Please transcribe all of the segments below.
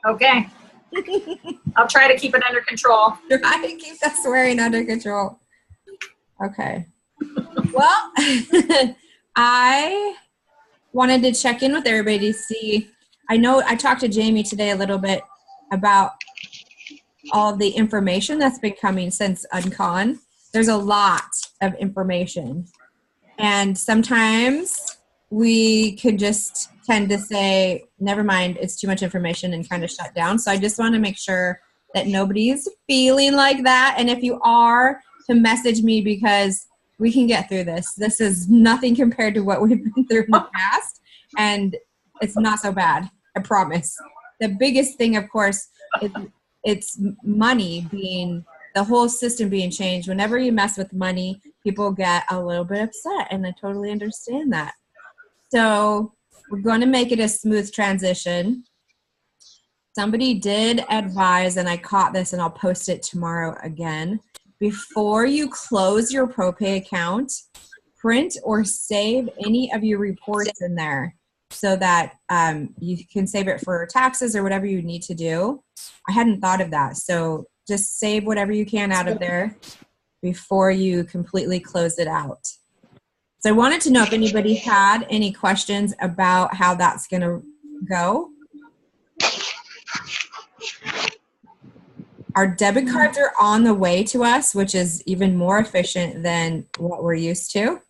Okay. I'll try to keep it under control. Try to keep that swearing under control. Okay. Well, I wanted to check in with everybody to see. I know I talked to Jamie today a little bit about all the information that's been coming since UnCon. There's a lot of information. And sometimes we could just tend to say, never mind, it's too much information and kind of shut down. So I just want to make sure that nobody's feeling like that. And if you are, to message me because we can get through this. This is nothing compared to what we've been through in the past. And it's not so bad. I promise. The biggest thing, of course, is it's money being, the whole system being changed. Whenever you mess with money, people get a little bit upset, and I totally understand that. So we're going to make it a smooth transition. Somebody did advise, and I caught this, and I'll post it tomorrow again. Before you close your ProPay account, print or save any of your reports in there so that you can save it for taxes or whatever you need to do. I hadn't thought of that. So just save whatever you can out of there before you completely close it out. So I wanted to know if anybody had any questions about how that's going to go. Our debit cards are on the way to us, which is even more efficient than what we're used to.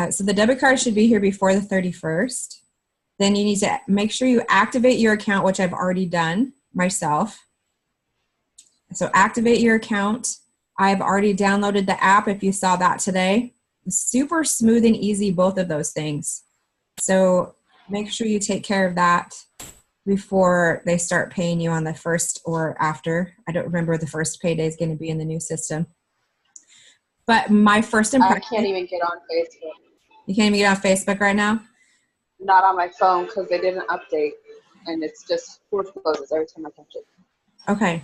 So the debit card should be here before the 31st. Then you need to make sure you activate your account, which I've already done myself. So activate your account. I've already downloaded the app if you saw that today. Super smooth and easy, both of those things. So make sure you take care of that before they start paying you on the first or after. I don't remember the first payday is going to be in the new system. But my first impression... I can't even get on Facebook. You can't even get on Facebook right now? Not on my phone because they did an update, and it's just closes every time I touch it. Okay.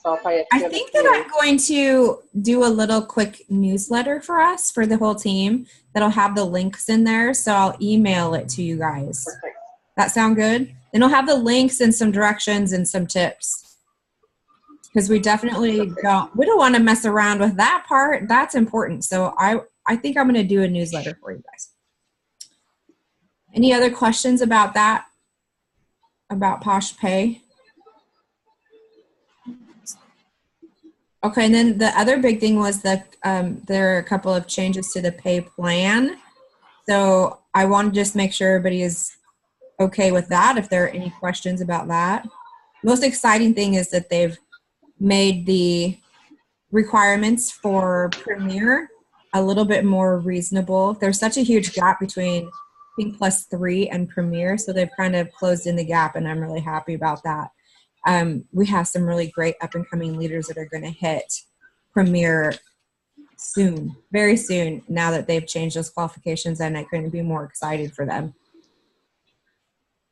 So I think that I'm going to do a little quick newsletter for us, for the whole team, that'll have the links in there, so I'll email it to you guys. Perfect. That sound good? And it'll have the links and some directions and some tips. Because we definitely don't want to mess around with that part. That's important. So I think I'm going to do a newsletter for you guys. Any other questions about that? About Posh Pay? Okay, and then the other big thing was that there are a couple of changes to the pay plan. So I want to just make sure everybody is okay with that, if there are any questions about that. Most exciting thing is that they've made the requirements for Premier a little bit more reasonable. There's such a huge gap between Pink Plus 3 and Premier, so they've kind of closed in the gap, and I'm really happy about that. We have some really great up-and-coming leaders that are going to hit Premier soon, very soon, now that they've changed those qualifications, and I couldn't be more excited for them.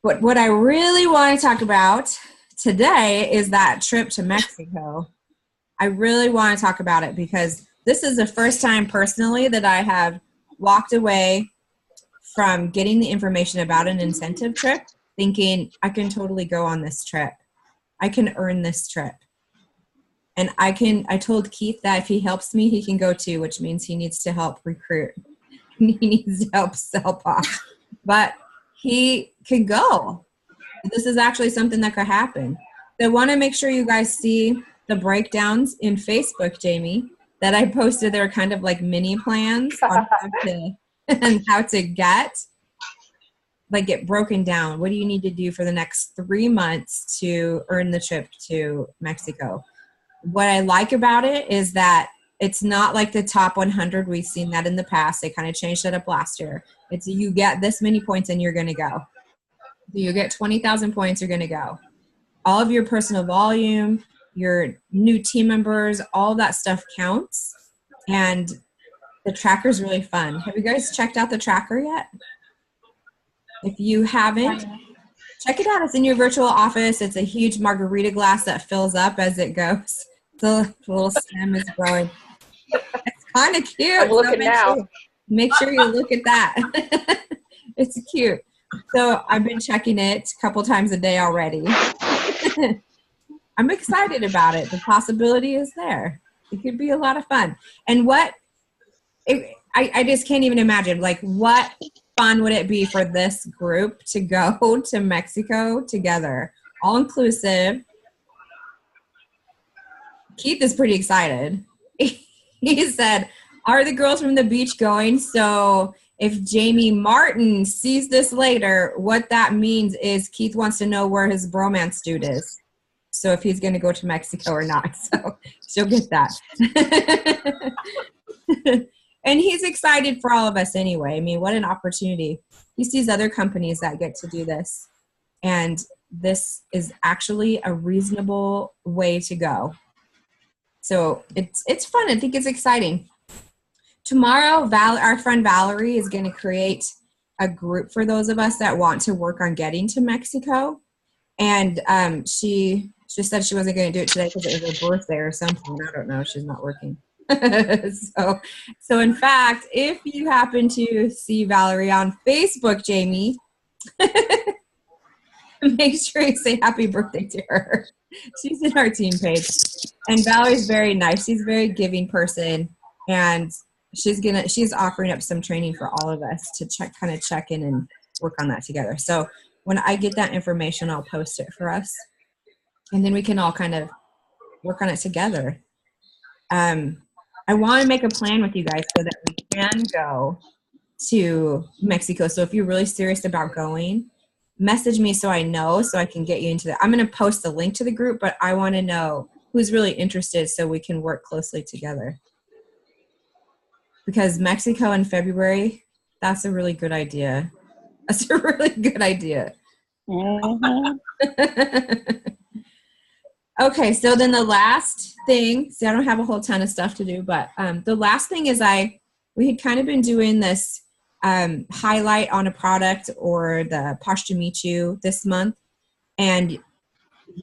But what I really want to talk about today is that trip to Mexico. I really want to talk about it because this is the first time personally that I have walked away from getting the information about an incentive trip thinking I can totally go on this trip. I can earn this trip. And I told Keith that if he helps me, he can go too, which means he needs to help recruit. He needs to help sell Posh. But he can go. This is actually something that could happen. So I want to make sure you guys see the breakdowns in Facebook, Jamie, that I posted. They're kind of like mini plans on how to get broken down. What do you need to do for the next 3 months to earn the trip to Mexico? What I like about it is that it's not like the top 100. We've seen that in the past. They kind of changed that up last year. It's you get this many points and you're going to go. You get 20,000 points, you're going to go. All of your personal volume, your new team members, all that stuff counts. And the tracker is really fun. Have you guys checked out the tracker yet? If you haven't, check it out. It's in your virtual office. It's a huge margarita glass that fills up as it goes. The little stem is growing. It's kind of cute. I'm looking now. Make sure you look at that. It's cute. So I've been checking it a couple times a day already. I'm excited about it. The possibility is there. It could be a lot of fun. And I just can't even imagine, like, what fun would it be for this group to go to Mexico together, all inclusive. Keith is pretty excited. He said, are the girls from the beach going? So if Jamie Martin sees this later, what that means is Keith wants to know where his bromance dude is. So if he's going to go to Mexico or not. So she'll get that. And he's excited for all of us anyway. I mean, what an opportunity. He sees other companies that get to do this. And this is actually a reasonable way to go. So it's fun. I think it's exciting. Tomorrow, our friend Valerie is going to create a group for those of us that want to work on getting to Mexico. And she said she wasn't going to do it today because it was her birthday or something. I don't know. She's not working. So in fact, if you happen to see Valerie on Facebook, Jamie, make sure you say happy birthday to her. She's in our team page. And Valerie's very nice. She's a very giving person. And she's offering up some training for all of us to check in and work on that together. So when I get that information, I'll post it for us. And then we can all kind of work on it together. I want to make a plan with you guys so that we can go to Mexico. So if you're really serious about going, message me so I know, so I can get you into that. I'm going to post the link to the group, but I want to know who's really interested so we can work closely together. Because Mexico in February, that's a really good idea. That's a really good idea. Mm-hmm. Okay, so then the last thing, see, I don't have a whole ton of stuff to do, but the last thing is we had kind of been doing this highlight on a product or the Posh to Meet You this month. And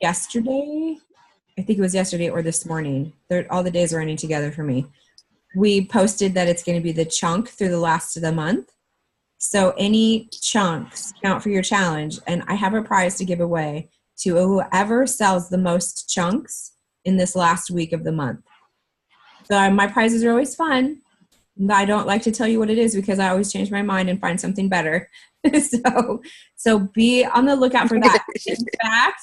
yesterday, I think it was yesterday or this morning, all the days are running together for me. We posted that it's going to be the chunk through the last of the month. So any chunks count for your challenge. And I have a prize to give away to whoever sells the most chunks in this last week of the month. So my prizes are always fun. I don't like to tell you what it is because I always change my mind and find something better. So be on the lookout for that. In fact,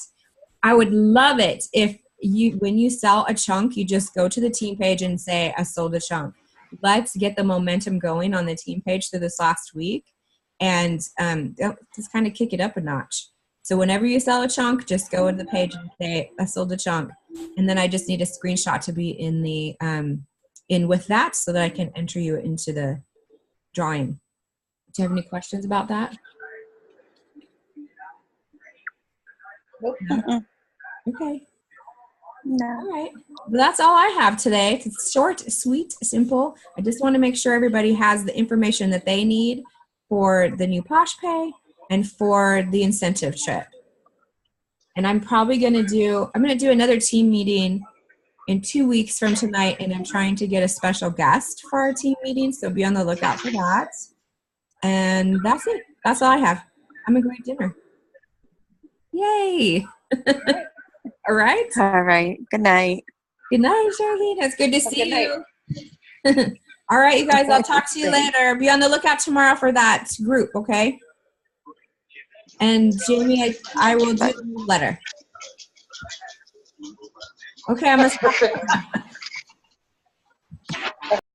I would love it if when you sell a chunk, you just go to the team page and say, I sold a chunk. Let's get the momentum going on the team page through this last week and just kind of kick it up a notch. So whenever you sell a chunk, just go to the page and say, I sold a chunk. And then I just need a screenshot to be in the in with that so that I can enter you into the drawing. Do you have any questions about that? No? Okay. No. All right. Well, that's all I have today. It's short, sweet, simple. I just want to make sure everybody has the information that they need for the new Posh Pay and for the incentive trip. And I'm probably going to do another team meeting in 2 weeks from tonight, and I'm trying to get a special guest for our team meeting, so be on the lookout for that. And that's it. That's all I have. Have a great dinner. Yay. All right. All right. Good night. Good night, Charlene. It's good to see you. All right, you guys. I'll talk to you later. Be on the lookout tomorrow for that group, okay? And Jamie, I will do the letter. Okay, I'm going to